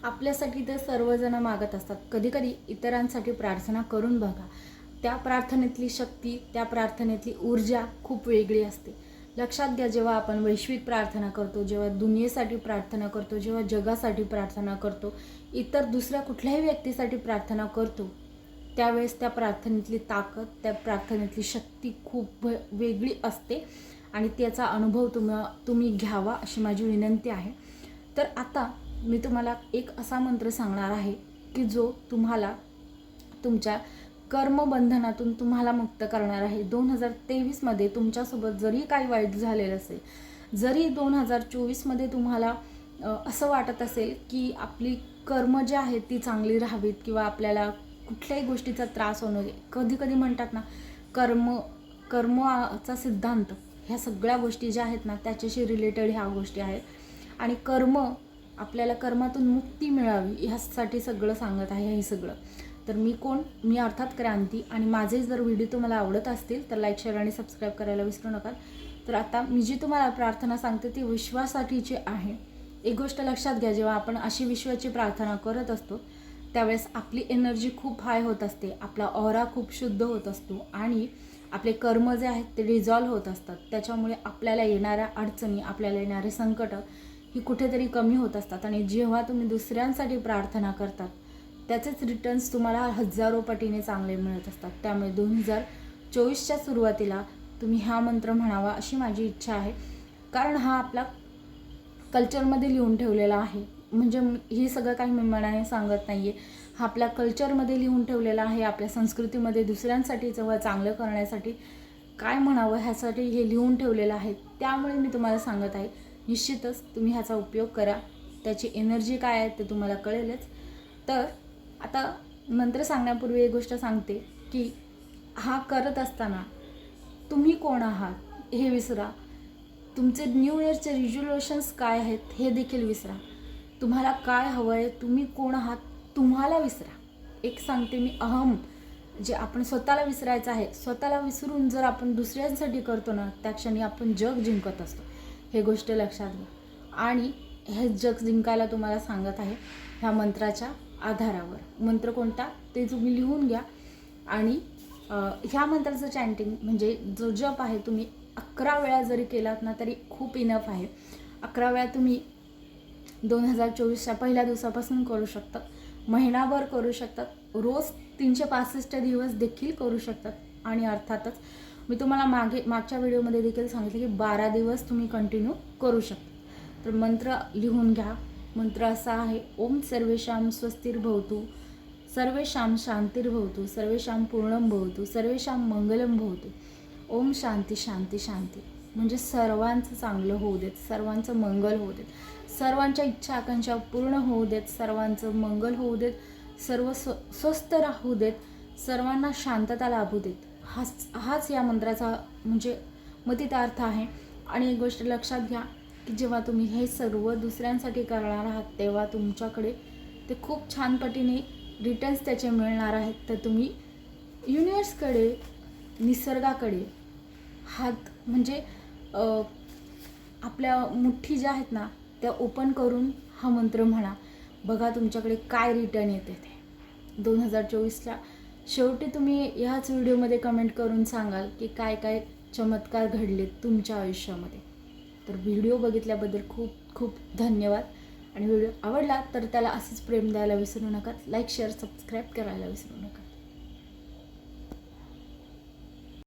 आपल्यासाठी ते सर्वजण मागत असतात. कधीकधी इतरांसाठी प्रार्थना करून बघा. त्या प्रार्थनेतली शक्ती, त्या प्रार्थनेतली ऊर्जा खूप वेगळी असते. लक्षात घ्या, जेव्हा आपण वैश्विक प्रार्थना करतो, जेव्हा दुनियेसाठी प्रार्थना करतो, जेव्हा जगासाठी प्रार्थना करतो, इतर दुसऱ्या कुठल्याही व्यक्तीसाठी प्रार्थना करतो, त्यावेळेस त्या प्रार्थनेतली ताकद, त्या प्रार्थनेतली शक्ती खूप वेगळी असते आणि त्याचा अनुभव तुम्ही घ्यावा अशी माझी विनंती आहे. तर आता मी तुम्हाला एक असा मंत्र सांगणार आहे की जो तुम्हाला तुमच्या कर्मबंधनातून तुम्हाला मुक्त करणार आहे. 2023मध्ये तुमच्यासोबत जरी काही वाईट झालेलं असेल, जरी 2024मध्ये तुम्हाला असं वाटत असेल की आपली कर्म जी आहेत ती चांगली राहावीत किंवा आपल्याला कुठल्याही गोष्टीचा त्रास होणं, कधी कधी म्हणतात ना कर्माचा सिद्धांत, ह्या सगळ्या गोष्टी ज्या आहेत ना त्याच्याशी रिलेटेड ह्या गोष्टी आहेत. आणि आपल्याला कर्मातून मुक्ती मिळावी ह्यासाठी सगळं सांगत आहे हे सगळं. तर मी अर्थात क्रांती, आणि माझे जर व्हिडिओ तुम्हाला आवडत असतील तर लाईक, शेअर आणि सबस्क्राईब करायला विसरू नका. तर आता मी जी तुम्हाला प्रार्थना सांगते ती विश्वासाठीची आहे. एक गोष्ट लक्षात घ्या, जेव्हा आपण अशी विश्वाची प्रार्थना करत असतो त्यावेळेस आपली एनर्जी खूप हाय होत असते, आपला ऑरा खूप शुद्ध होत असतो आणि आपले कर्म जे आहेत ते डिझॉल्व्ह होत असतात. त्याच्यामुळे आपल्याला येणाऱ्या अडचणी, आपल्याला येणारे संकट ही कुठेतरी कमी होत असतात. आणि जेव्हा तुम्ही दुसऱ्यांसाठी प्रार्थना करतात त्याचेच रिटर्न्स तुम्हाला हजारो पटीने चांगले मिळत असतात. त्यामुळे 2024च्या सुरुवातीला तुम्ही हा मंत्र म्हणावा अशी माझी इच्छा आहे. कारण हा आपला कल्चरमध्ये लिहून ठेवलेला आहे. म्हणजे हे सगळं काही मी मनाने सांगत नाही आहे, हा आपल्या कल्चरमध्ये लिहून ठेवलेला आहे. आपल्या संस्कृतीमध्ये दुसऱ्यांसाठी जेव्हा चांगलं करण्यासाठी काय म्हणावं ह्यासाठी हे लिहून ठेवलेलं आहे. त्यामुळे मी तुम्हाला सांगत आहे, निश्चितच तुम्ही ह्याचा उपयोग करा. त्याची एनर्जी काय आहे ते तुम्हाला कळेलच. तर आता मंत्र सांगण्यापूर्वी एक गोष्ट सांगते की हा करत असताना तुम्ही कोण आहात हे विसरा. तुमचे न्यू इयरचे रिझोल्युशन्स काय आहेत हे देखील विसरा. तुम्हाला काय हवं आहे, तुम्ही कोण आहात, तुम्हाला विसरा. एक सांगते मी, अहम जे आपण स्वतःला विसरायचं आहे, स्वतःला विसरून जर आपण दुसऱ्यांसाठी करतो ना त्या क्षणी आपण जग जिंकत असतो. हे गोष्ट लक्षात घ्या. आणि हे जग जिंकायला तुम्हाला सांगत आहे ह्या मंत्राच्या आधारावर. मंत्र कोणता ते तुम्ही लिहून घ्या. आणि ह्या मंत्राचं चॅन्टिंग म्हणजे जो जप आहे तुम्ही 11 वेळा जरी केलात ना तरी खूप इनफ आहे. 11 वेळा तुम्ही 2024च्या पहिल्या दिवसापासून करू शकतात, महिनाभर करू शकतात, रोज 365 दिवस देखील करू शकतात. आणि अर्थातच मी तुम्हाला मागच्या व्हिडिओमध्ये देखील सांगितलं की 12 दिवस तुम्ही कंटिन्यू करू शकता. तर मंत्र लिहून घ्या. मंत्र असा आहे, ओम सर्वेषां स्वस्तिर्भवतु, सर्वेषां शांतिर्भवतु, सर्वेषां पूर्णं भवतु, सर्वेषां मंगलम भवतु. ओम शांती शांती शांती. म्हणजे सर्वांचं चांगलं होऊ देत, सर्वांचं मंगल होऊ देत, सर्वांच्या इच्छा आकांक्षा पूर्ण होऊ देत, सर्वांचं मंगल होऊ देत, सर्व स्वस्थ राहू देत, सर्वांना शांतता लाभू देत. हाच या मंत्राचा म्हणजे मतितार्थ आहे. आणि एक गोष्ट लक्षात घ्या की जेव्हा तुम्ही हे सर्व दुसऱ्यांसाठी करणार आहात तेव्हा तुमच्याकडे ते खूप छान पटीने रिटर्न्स त्याचे मिळणार आहेत. तर तुम्ही युनिवर्सकडे, निसर्गाकडे हात म्हणजे आपल्या मुठ्ठी ज्या आहेत ना त्या ओपन करून हा मंत्र म्हणा. बघा तुमच्याकडे काय रिटर्न येते ते. 2024च्या शेवटी तुम्ही ह्याच व्हिडिओमध्ये कमेंट करून सांगाल की काय काय चमत्कार घडलेत तुमच्या आयुष्यामध्ये. तर व्हिडिओ बघितल्याबद्दल खूप खूप धन्यवाद. आणि व्हिडिओ आवडला तर त्याला असंच प्रेम द्यायला विसरू नका. लाईक, शेअर, सबस्क्राईब करायला विसरू नका.